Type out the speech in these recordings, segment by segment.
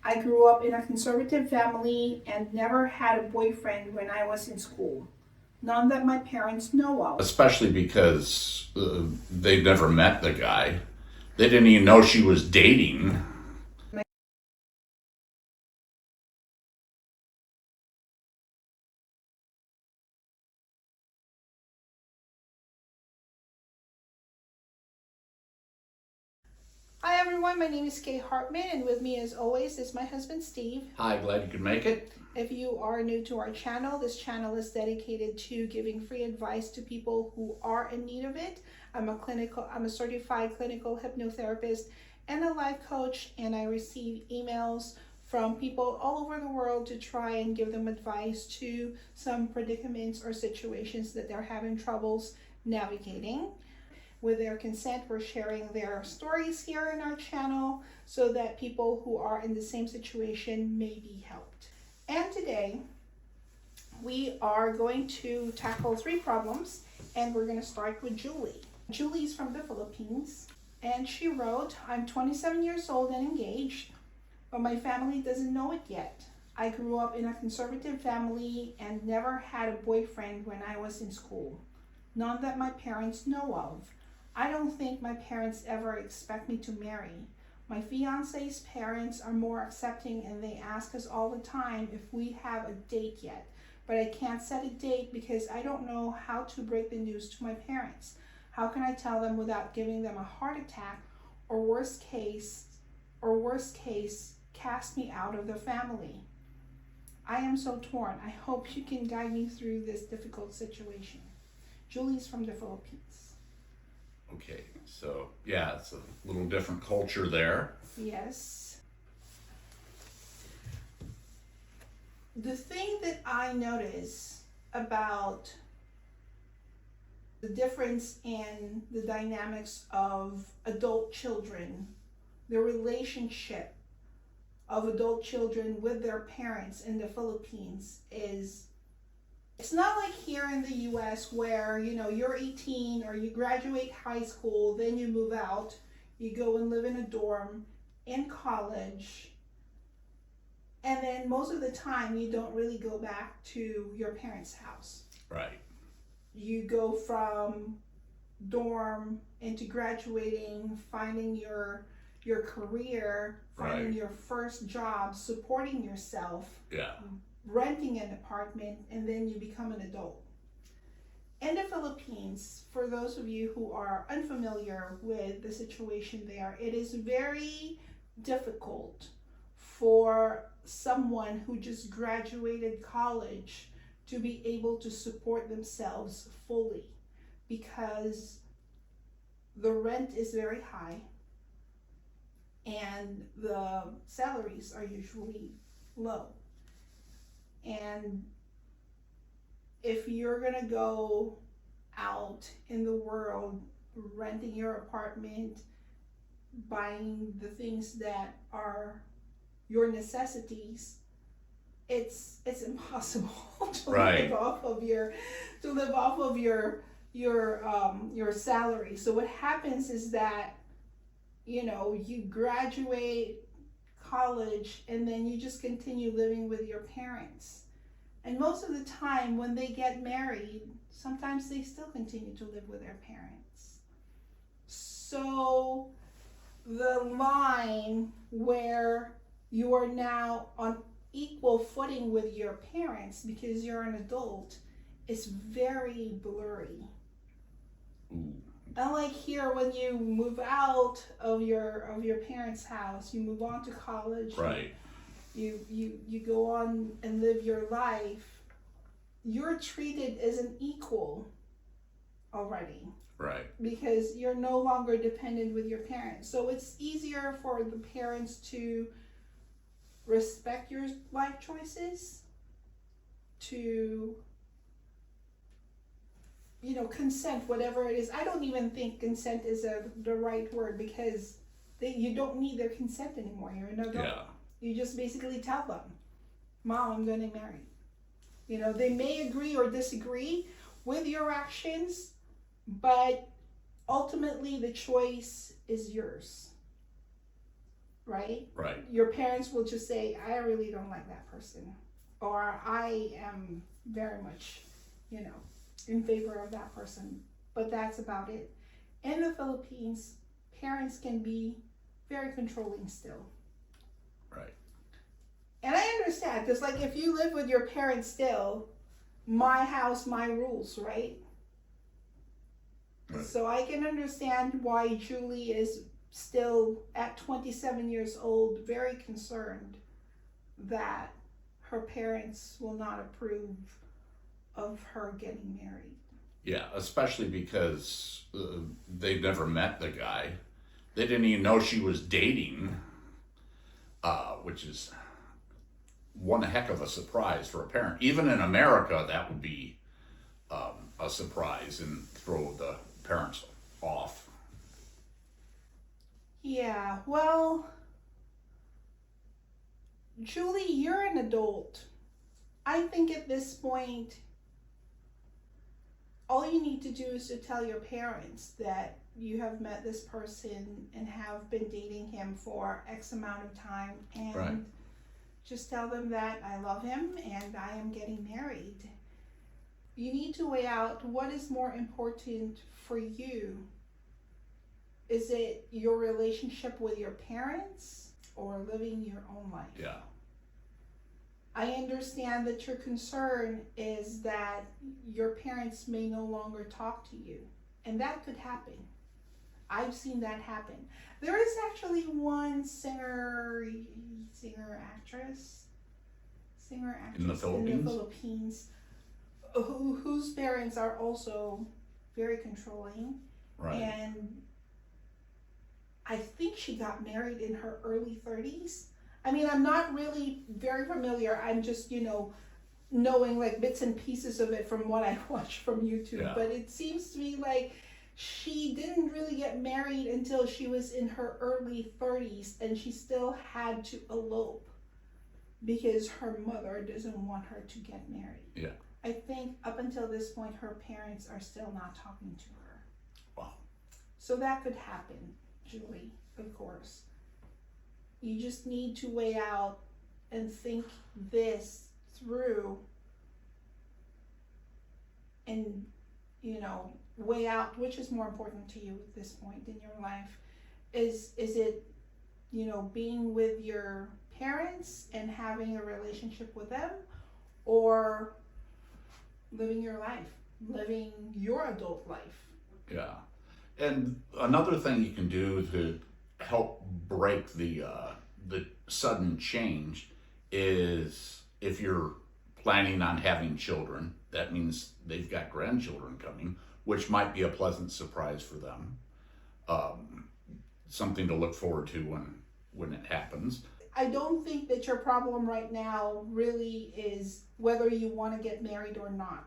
I grew up in a conservative family and never had a boyfriend when I was in school. None that my parents know of. Especially because they'd never met the guy. They didn't even know she was dating. Hi everyone, my name is Kay Hartman, and with me as always is my husband Steve. Hi, glad you could make it. If you are new to our channel, this channel is dedicated to giving free advice to people who are in need of it. I'm a certified clinical hypnotherapist and a life coach, and I receive emails from people all over the world to try and give them advice to some predicaments or situations that they're having troubles navigating. With their consent, we're sharing their stories here in our channel so that people who are in the same situation may be helped. And today, we are going to tackle 3 problems, and we're going to start with Julie. Julie's from the Philippines, and she wrote, I'm 27 years old and engaged, but my family doesn't know it yet. I grew up in a conservative family and never had a boyfriend when I was in school. None that my parents know of. I don't think my parents ever expect me to marry. My fiance's parents are more accepting and they ask us all the time if we have a date yet. But I can't set a date because I don't know how to break the news to my parents. How can I tell them without giving them a heart attack or worst case, cast me out of the family? I am so torn. I hope you can guide me through this difficult situation. Julie's from the Philippines. Okay, so yeah, it's a little different culture there. Yes. The thing that I notice about the difference in the dynamics of adult children, the relationship of adult children with their parents in the Philippines is, it's not like here in the US where, you're 18 or you graduate high school, then you move out, you go and live in a dorm in college, and then most of the time you don't really go back to your parents' house. Right. You go from dorm into graduating, finding your career, finding Right. your first job, supporting yourself, Yeah. renting an apartment, and then you become an adult. In the Philippines, for those of you who are unfamiliar with the situation there, it is very difficult for someone who just graduated college to be able to support themselves fully because the rent is very high and the salaries are usually low. And if you're gonna go out in the world, renting your apartment, buying the things that are your necessities, it's impossible to Right. live off of your salary. So what happens is that you graduate college and then you just continue living with your parents. And most of the time when they get married, sometimes they still continue to live with their parents. So the line where you are now on equal footing with your parents because you're an adult is very blurry. Ooh. Unlike here, when you move out of your parents' house, you move on to college. Right. You go on and live your life. You're treated as an equal already. Right. Because you're no longer dependent with your parents. So it's easier for the parents to respect your life choices, to consent, whatever it is. I don't even think consent is the right word because you don't need their consent anymore. You're an adult. Yeah. You just basically tell them, Mom, I'm getting married. They may agree or disagree with your actions, but ultimately the choice is yours. right? Right. Your parents will just say, I really don't like that person, or I am very much, in favor of that person, but that's about it. In the Philippines, parents can be very controlling still. Right. And I understand, because like if you live with your parents still, my house, my rules, right? Right. So I can understand why Julie is still at 27 years old very concerned that her parents will not approve of her getting married. Yeah, especially because they've never met the guy. They didn't even know she was dating, which is one heck of a surprise for a parent. Even in America, that would be a surprise and throw the parents off. Yeah, well, Julie, you're an adult. I think at this point, all you need to do is to tell your parents that you have met this person and have been dating him for X amount of time, and Right. just tell them that I love him and I am getting married. You need to weigh out what is more important for you. Is it your relationship with your parents or living your own life? Yeah. I understand that your concern is that your parents may no longer talk to you, and that could happen. I've seen that happen. There is actually one actress In the Philippines? Philippines whose parents are also very controlling, Right. and I think she got married in her early 30s. I mean, I'm not really very familiar. I'm just, knowing like bits and pieces of it from what I watch from YouTube. Yeah. But it seems to me like she didn't really get married until she was in her early 30s, and she still had to elope because her mother doesn't want her to get married. Yeah. I think up until this point, her parents are still not talking to her. Wow. So that could happen, Julie, of course. You just need to weigh out and think this through and, weigh out which is more important to you at this point in your life. Is it, being with your parents and having a relationship with them, or living your life, living your adult life? Yeah. And another thing you can do to help break the sudden change is if you're planning on having children, that means they've got grandchildren coming, which might be a pleasant surprise for them. Something to look forward to when it happens. I don't think that your problem right now really is whether you want to get married or not.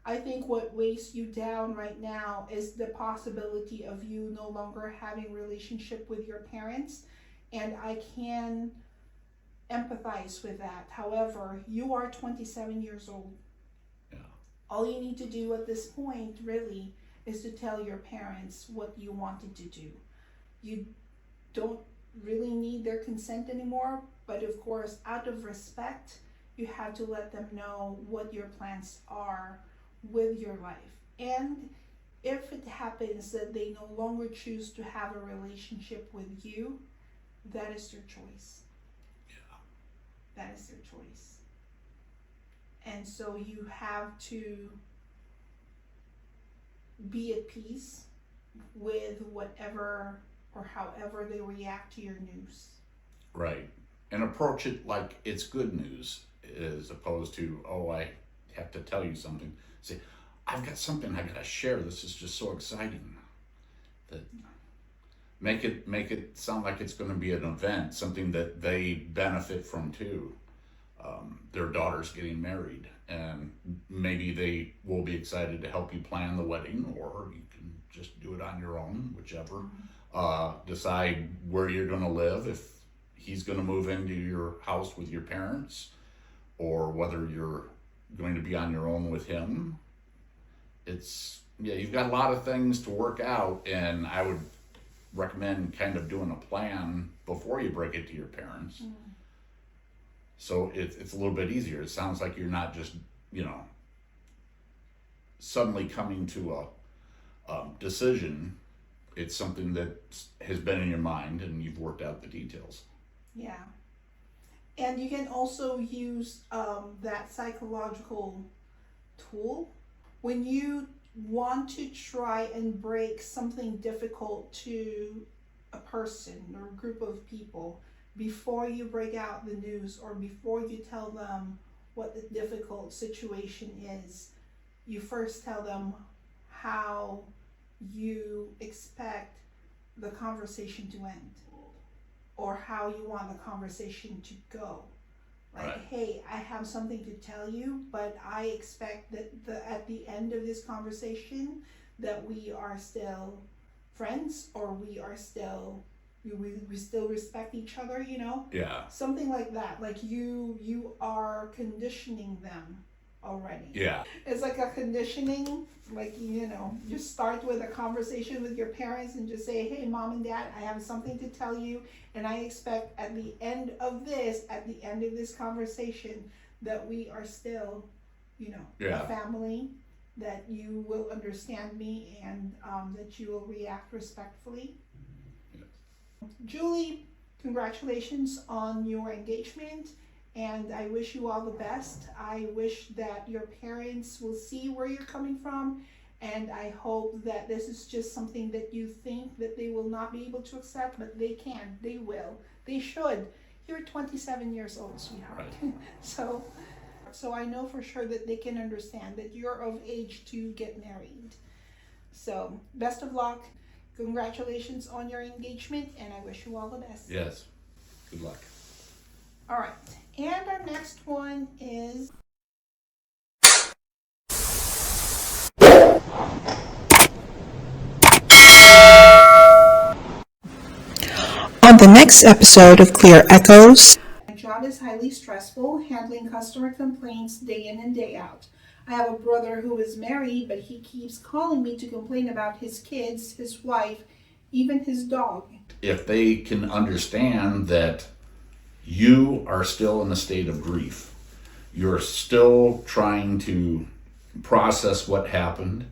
I think what weighs you down right now is the possibility of you no longer having a relationship with your parents, and I can empathize with that. However, you are 27 years old. Yeah. All you need to do at this point really is to tell your parents what you wanted to do. You don't really need their consent anymore, but of course, out of respect, you have to let them know what your plans are with your life. And if it happens that they no longer choose to have a relationship with you, that is their choice. Yeah. That is their choice. And so you have to be at peace with whatever or however they react to your news. Right. And approach it like it's good news as opposed to, oh, I have to tell you something. Say, I've got something I gotta share. This is just so exciting. That make it sound like it's going to be an event, something that they benefit from too. Their daughter's getting married, and maybe they will be excited to help you plan the wedding, or you can just do it on your own, whichever. Decide where you're going to live, if he's going to move into your house with your parents, or whether you're going to be on your own with him. You've got a lot of things to work out, and I would recommend kind of doing a plan before you break it to your parents. So it's a little bit easier. It sounds like you're not just, suddenly coming to a decision. It's something that has been in your mind and you've worked out the details. Yeah. And you can also use that psychological tool when you want to try and break something difficult to a person or a group of people. Before you break out the news or before you tell them what the difficult situation is, you first tell them how you expect the conversation to end or how you want the conversation to go. Like, Right. Hey, I have something to tell you, but I expect that at the end of this conversation that we are still friends or we are still we still respect each other, Yeah. something like that. Like you are conditioning them already. Yeah. It's like a conditioning, like, you start with a conversation with your parents and just say, hey, mom and dad, I have something to tell you, and I expect at the end of this conversation that we are still, Yeah. a family, that you will understand me, and that you will react respectfully. Julie, congratulations on your engagement, and I wish you all the best. I wish that your parents will see where you're coming from, and I hope that this is just something that you think that they will not be able to accept, but they can, they will, they should. You're 27 years old, sweetheart. Right. So I know for sure that they can understand that you're of age to get married. So best of luck. Congratulations on your engagement, and I wish you all the best. Yes. Good luck. All right, and our next one is On the next episode of Clear Echoes, my job is highly stressful, handling customer complaints day in and day out. I have a brother who is married, but he keeps calling me to complain about his kids, his wife, even his dog. If they can understand that you are still in a state of grief, you're still trying to process what happened,